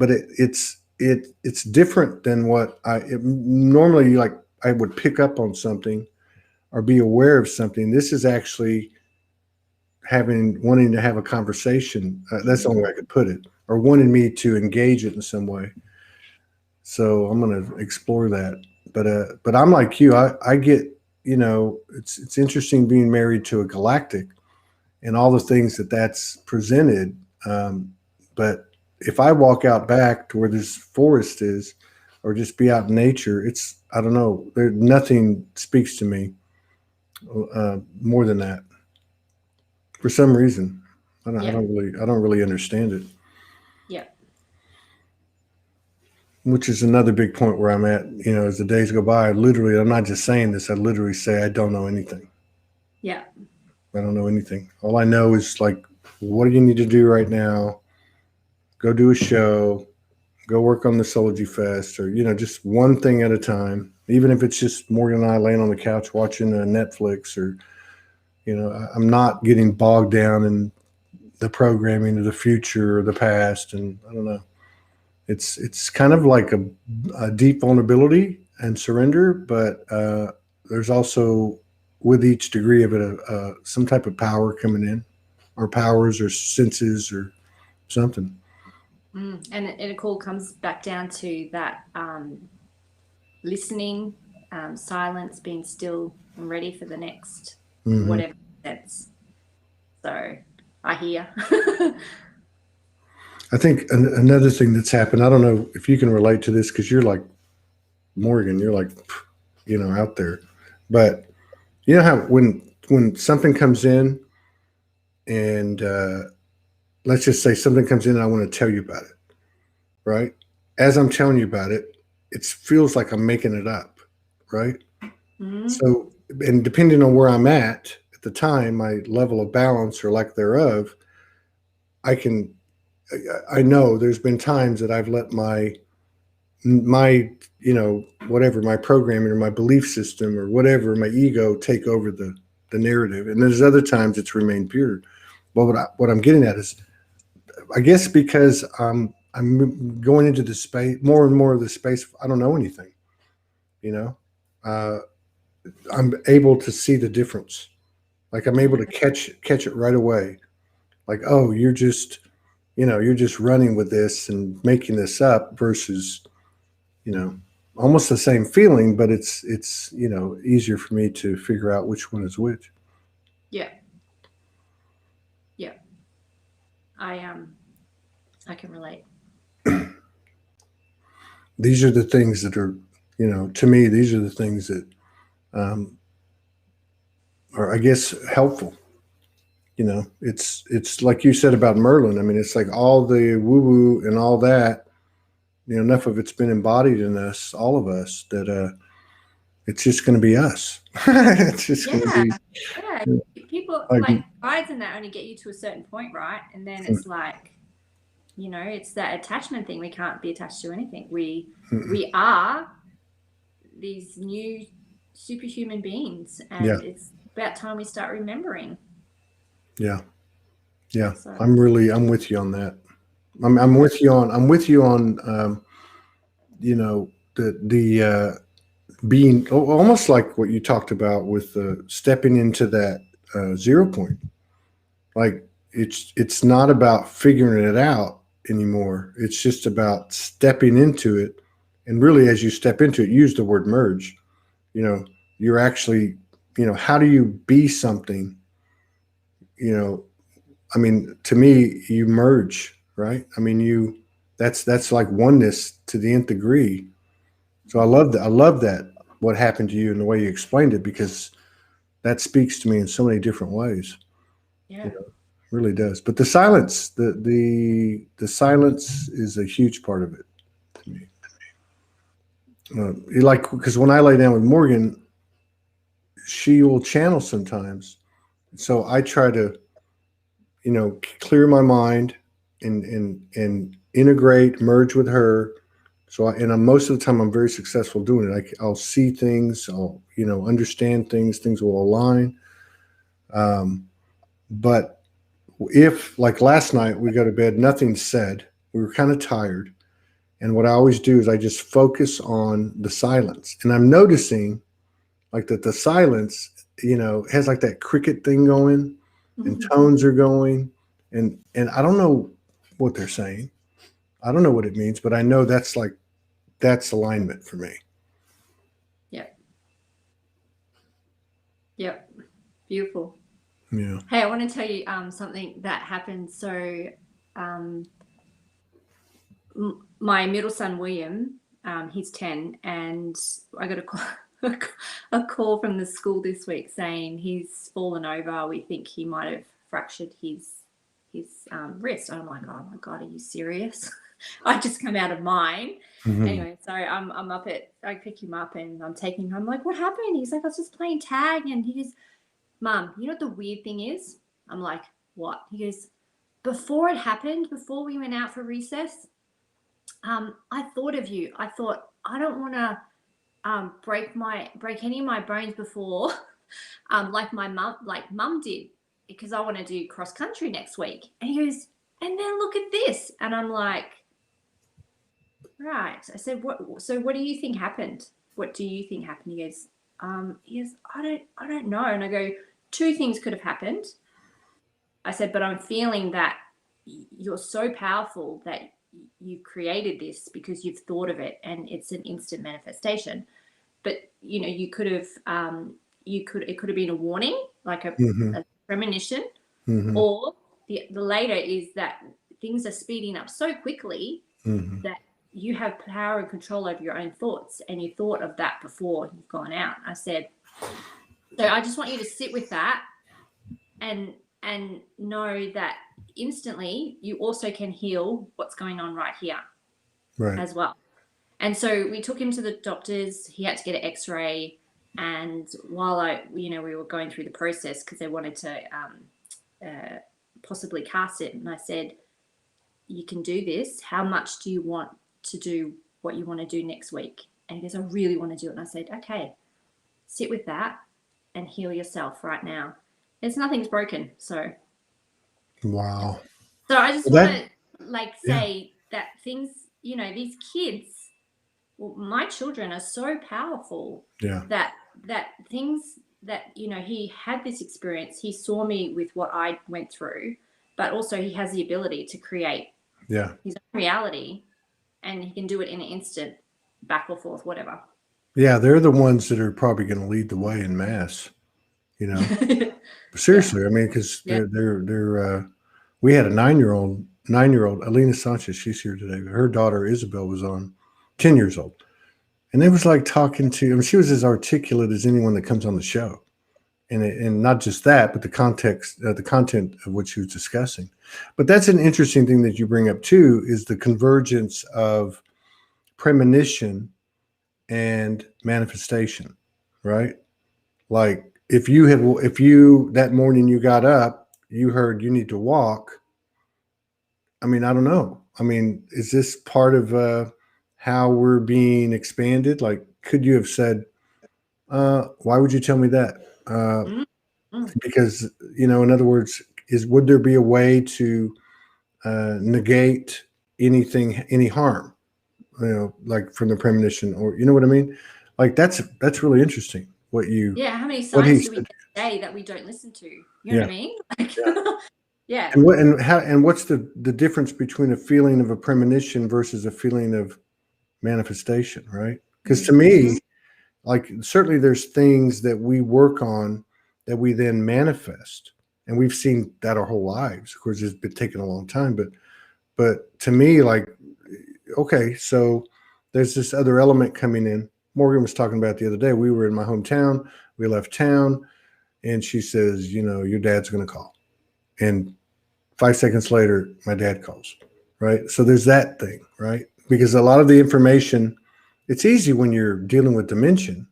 it's different than what normally, like I would pick up on something or be aware of something. This is actually wanting to have a conversation. That's the only way I could put it, or wanting me to engage it in some way. So I'm going to explore that. But I'm like you. I get, it's interesting being married to a galactic and all the things that's presented. But if I walk out back to where this forest is, or just be out in nature, I don't know. Nothing speaks to me more than that. For some reason, Yeah. I don't really understand it. Yeah. Which is another big point where I'm at. As the days go by, I'm not just saying this. I literally say I don't know anything. Yeah. I don't know anything. All I know is like, what do you need to do right now? Go do a show. Go work on the Soulogy Fest, or just one thing at a time. Even if it's just Morgan and I laying on the couch watching Netflix, or I'm not getting bogged down in the programming of the future or the past, and I don't know. It's kind of like a deep vulnerability and surrender, but there's also, with each degree of it, some type of power coming in, or powers or senses or something. And it all comes back down to that listening, silence, being still and ready for the next whatever sense. So I hear. I think another thing that's happened, I don't know if you can relate to this, because you're like Morgan, you're like, out there. But you know how when something comes in, and let's just say something comes in and I want to tell you about it, right? As I'm telling you about it, it feels like I'm making it up, right? So, and depending on where I'm at the time, my level of balance or lack thereof, I know there's been times that I've let my whatever, my programming or my belief system or whatever, my ego, take over the narrative, and there's other times it's remained pure. But what I'm getting at is, I guess because I'm going into the space, more and more of the space, I don't know anything, uh, I'm able to see the difference. Like I'm able to catch it right away. Like, oh, you're just running with this and making this up versus, almost the same feeling, but it's you know, easier for me to figure out which one is which. Yeah. Yeah. I can relate. These are the things that are, you know, to me, these are the things that um, are, I guess, helpful. You know, it's like you said about Merlin. I mean, it's like all the woo woo and all that. You know, enough of it's been embodied in us, all of us, that it's just going to be us. It's just going to Yeah. be Yeah. People like, like guides and that only get you to a certain point, right? And then it's like, you know, it's that attachment thing. We can't be attached to anything. We are these new superhuman beings, yeah, and it's about time we start remembering. yeah, yeah. So I'm with you on that. I'm yeah. with you on, you know, the being almost like what you talked about with stepping into that 0 point. Like it's not about figuring it out anymore. It's just about stepping into it. And really, as you step into it, use the word merge. You know, you're actually, you know, how do you be something? You know, I mean, to me, you merge, right? I mean, that's like oneness to the nth degree. So I love that. I love that what happened to you and the way you explained it, because that speaks to me in so many different ways. You Yeah. know, really does. But the silence, the silence is a huge part of it to me. Like, because when I lay down with Morgan, she will channel sometimes. So I try to, you know, clear my mind and integrate, merge with her. So and most of the time I'm very successful doing it. I'll see things, I'll, you know, understand things, things will align. Um, but if, like last night, we go to bed, nothing said, we were kind of tired. And what I always do is I just focus on the silence. And I'm noticing like that the silence, you know, has like that cricket thing going and tones are going. And I don't know what they're saying. I don't know what it means, but I know that's like that's alignment for me. Yep. Yep. Beautiful. Yeah. Hey, I want to tell you something that happened. So um, my middle son William, he's 10, and I got a call, a call from the school this week saying he's fallen over. We think he might have fractured his wrist. I'm like, oh my god, are you serious? I just come out of mine. Mhm. Anyway, so I'm up at, I pick him up and I'm taking him. I'm like, what happened? He's like, I was just playing tag, and he goes, Mum, you know what the weird thing is? I'm like, what? He goes, before it happened, before we went out for recess, I thought of you. I thought I don't want to break any of my bones before, like mum did, because I want to do cross country next week. And he goes, and then look at this, and I'm like, right. I said, what? So what do you think happened? What do you think happened? He goes, I don't know. And I go, two things could have happened. I said, but I'm feeling that you're so powerful that you created this because you've thought of it and it's an instant manifestation. But you know, you could have, it could have been a warning, like Mhm. a premonition, Mhm. or the later is that things are speeding up so quickly Mhm. that you have power and control over your own thoughts, and you thought of that before you've gone out. I said, so I just want you to sit with that and know that instantly you also can heal what's going on right here Right. as well. And so we took him to the doctors. He had to get an X-ray, and while we were going through the process because they wanted to possibly cast it, and I said, you can do this. How much do you want to do what you want to do next week? And he goes, I really want to do it. And I said, okay, sit with that and heal yourself right now. Nothing's broken. So Wow. I just want That to like yeah. say that things, these kids, well, my children are so powerful Yeah. that things that, he had this experience, he saw me with what I went through, but also he has the ability to create Yeah. his own reality, and he can do it in an instant. back or forth, whatever. Yeah, they're the ones that are probably going to lead the way in mass. You know, Yeah. seriously. I mean, because Yeah. they're. We had a 9-year-old Alina Sanchez. She's here today. Her daughter Isabel was on, 10 years old, and it was like talking to. I mean, she was as articulate as anyone that comes on the show, and not just that, but the context, the content of what she was discussing. But that's an interesting thing that you bring up too, is the convergence of premonition and manifestation, right? Like if you that morning you got up, you heard you need to walk. I mean, I don't know. I mean, is this part of how we're being expanded? Like, could you have said, why would you tell me that? Mm, mm. Because, in other words, would there be a way to negate any harm, like from the premonition, or you know what I mean? Like that's really interesting. What Yeah. How many he signs do we said. get today that we don't listen to? You know Yeah. what I mean? Like, Yeah. yeah. And what's the difference between a feeling of a premonition versus a feeling of manifestation, right? Because to Mhm. me, like certainly there's things that we work on that we then manifest, and we've seen that our whole lives. Of course, it's been taking a long time, but to me, like, okay, so there's this other element coming in. Morgan was talking about the other day. We were in my hometown. We left town, and she says, your dad's going to call, and 5 seconds later, my dad calls, right? So there's that thing, right? Because a lot of the information, it's easy when you're dealing with dimension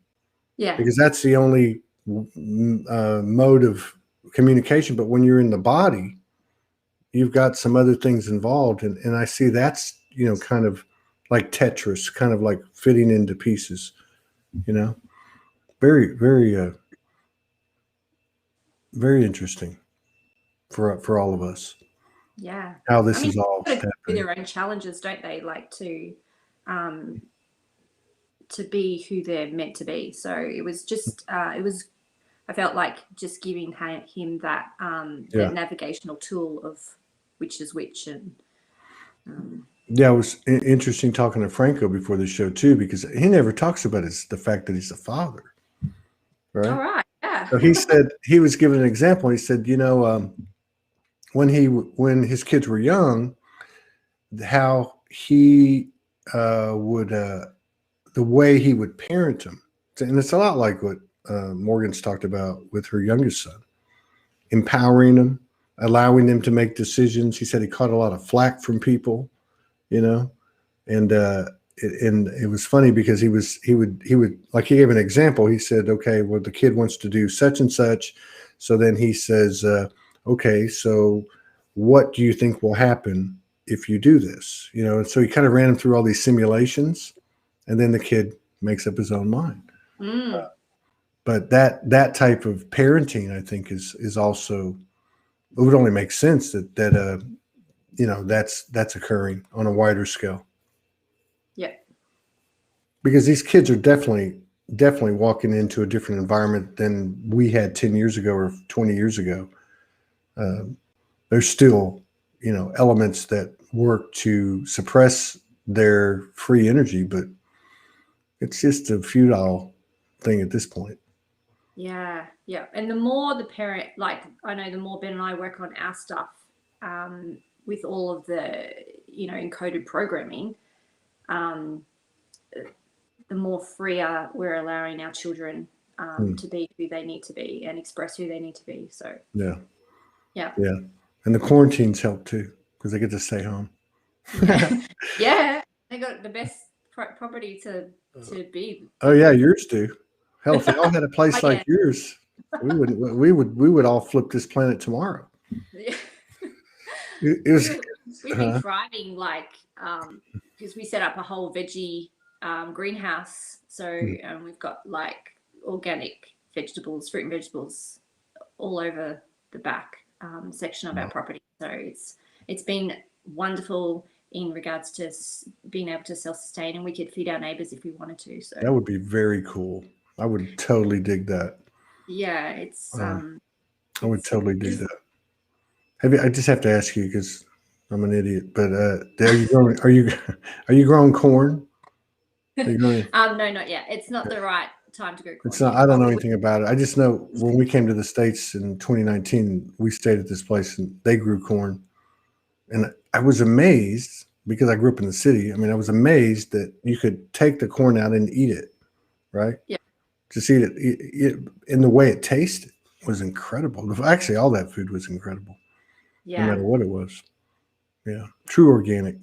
Yeah. because that's the only mode of communication. But when you're in the body, you've got some other things involved. And I see that's, kind of like Tetris, kind of like fitting into pieces, very, very, very interesting for all of us, Yeah. how I this mean, is all they've got to do happening. their own challenges, don't they? Like to be who they're meant to be. So it was just I felt like just giving him that Yeah. that navigational tool of which is which, and Yeah, it was interesting talking to Franco before the show too, because he never talks about the fact that he's a father, all right? right, yeah. So he said he was giving an example. He said, when his kids were young, how he would the way he would parent them, and it's a lot like what Morgan's talked about with her youngest son, empowering them, allowing them to make decisions. He said he caught a lot of flack from people, you know, and it was funny because he would like he gave an example. He said, okay, well the kid wants to do such and such, so then he says, okay, so what do you think will happen if you do this? And so he kind of ran him through all these simulations, and then the kid makes up his own mind. Mm, But that type of parenting, I think, is also, it would only make sense that's occurring on a wider scale. yeah. Because these kids are definitely walking into a different environment than we had 10 years ago or 20 years ago. There's still, elements that work to suppress their free energy, but it's just a futile thing at this point. Yeah, yeah. And the more the parent, like I know the more Ben and I work on our stuff with all of the, encoded programming, um, the more freer we're allowing our children to be who they need to be and express who they need to be. So, Yeah. yeah. Yeah. And the quarantines help too, because they get to stay home. Yeah. They got the best property to be. Oh yeah, yours do. Hell, if they all had a place Oh, like yeah. yours, we would all flip this planet tomorrow. It was We've been thriving, like because we set up a whole veggie greenhouse, so we've got like organic vegetables, fruit and vegetables all over the back section of our property. So it's been wonderful in regards to being able to self-sustain, and we could feed our neighbors if we wanted to. So that would be very cool. I would totally dig that. yeah, it's I would totally dig that. I just have to ask you because I'm an idiot. But are you growing? Are you growing corn? No, not yet. It's not the right time to go corn. it's not. I don't know anything about it. I just know when we came to the States in 2019, we stayed at this place and they grew corn, and I was amazed because I grew up in the city. I mean, I was amazed that you could take the corn out and eat it, right? Yeah. Just eat it, and the way it tasted was incredible. Actually, all that food was incredible, no matter what it was. Yeah, true organic.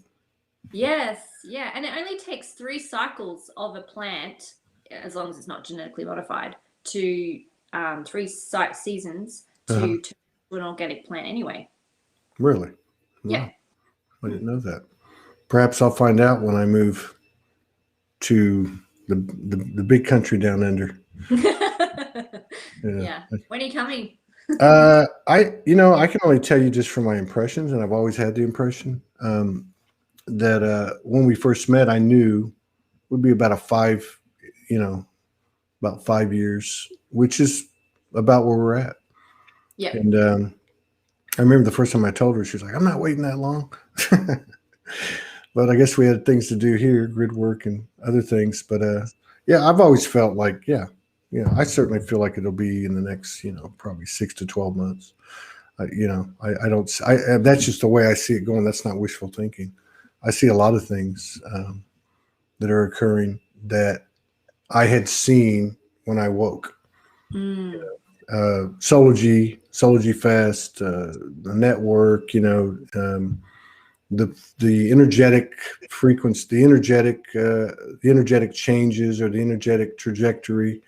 Yes, yeah, and it only takes 3 cycles of a plant, as long as it's not genetically modified, to 3 seasons to turn into an organic plant anyway. Really? Yeah. Wow. I didn't know that. Perhaps I'll find out when I move to the big country down under. Yeah. When are you coming? I can only tell you just from my impressions, and I've always had the impression that when we first met, I knew would be about about 5 years, which is about where we're at. Yeah. And I remember the first time I told her, she was like, "I'm not waiting that long." But I guess we had things to do here, grid work and other things. But yeah, I've always felt like, I certainly feel like it'll be in the next, probably 6 to 12 months. I don't, that's just the way I see it going. That's not wishful thinking. I see a lot of things that are occurring that I had seen when I woke. Soulogy Fest, the network, the energetic frequency, the energetic changes or the energetic trajectory,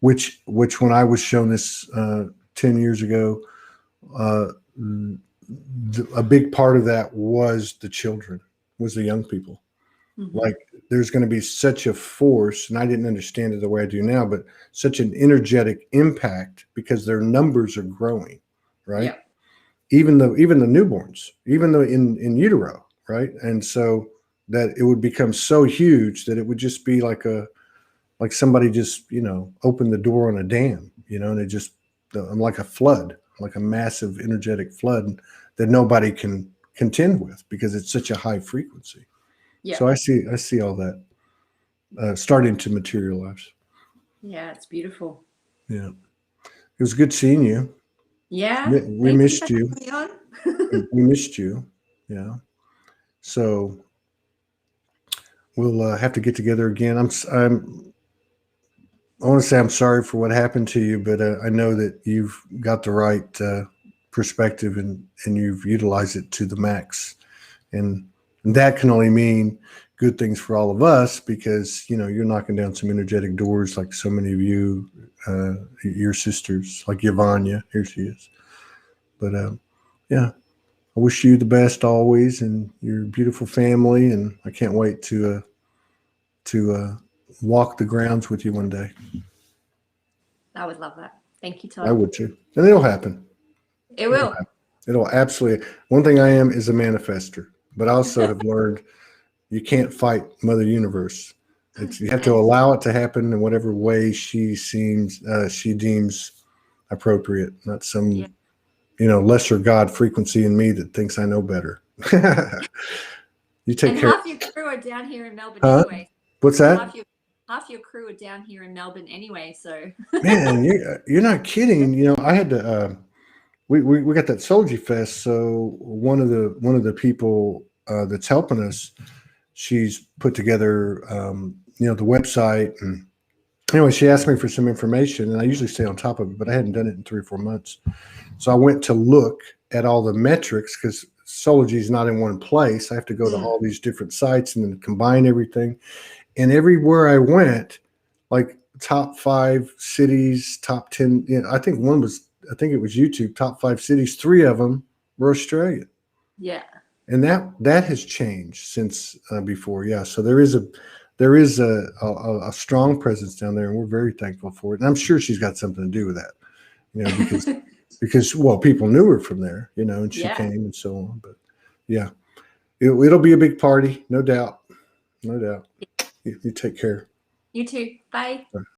which when I was shown this 10 years ago, a big part of that was the children, was the young people. Like there's going to be such a force, and I didn't understand it the way I do now, but such an energetic impact because their numbers are growing, right? Yeah. Even the newborns, even though in utero, right? And so that it would become so huge that it would just be like somebody just opened the door on a dam, and it just like a flood, like a massive energetic flood that nobody can contend with because it's such a high frequency. Yeah. So I see all that starting to materialize. Yeah, it's beautiful. Yeah, it was good seeing you. Yeah, we missed you. We missed you. Yeah. So we'll have to get together again. I want to say I'm sorry for what happened to you, but I know that you've got the right perspective and you've utilized it to the max, and that can only mean good things for all of us because you're knocking down some energetic doors like so many of you, your sisters, like Yvonne. Here she is. But yeah, I wish you the best always and your beautiful family, and I can't wait to walk the grounds with you one day. I would love that. Thank you, Todd. I would too. And it'll happen. It will. It'll absolutely. One thing I am is a manifester, but I also have learned you can't fight Mother Universe. You have to allow it to happen in whatever way she deems appropriate, not some, lesser God frequency in me that thinks I know better. You take care. Half your crew are down here in Melbourne anyway. What's that? Half your crew are down here in Melbourne anyway. So man, you're not kidding. I had to. We got that Soulogy Fest. So one of the people that's helping us, she's put together the website, and anyway, she asked me for some information, and I usually stay on top of it, but I hadn't done it in 3 or 4 months. So I went to look at all the metrics because Soulogy is not in one place. I have to go to all these different sites and then combine everything. And everywhere I went, like top 5 cities, top 10, I think it was YouTube, top 5 cities, 3 of them were Australian. Yeah. And that has changed since before. Yeah. So there is a strong presence down there, and we're very thankful for it. And I'm sure she's got something to do with that, because people knew her from there, and she came and so on. But yeah, it'll be a big party, no doubt. No doubt. You take care. You too. Bye.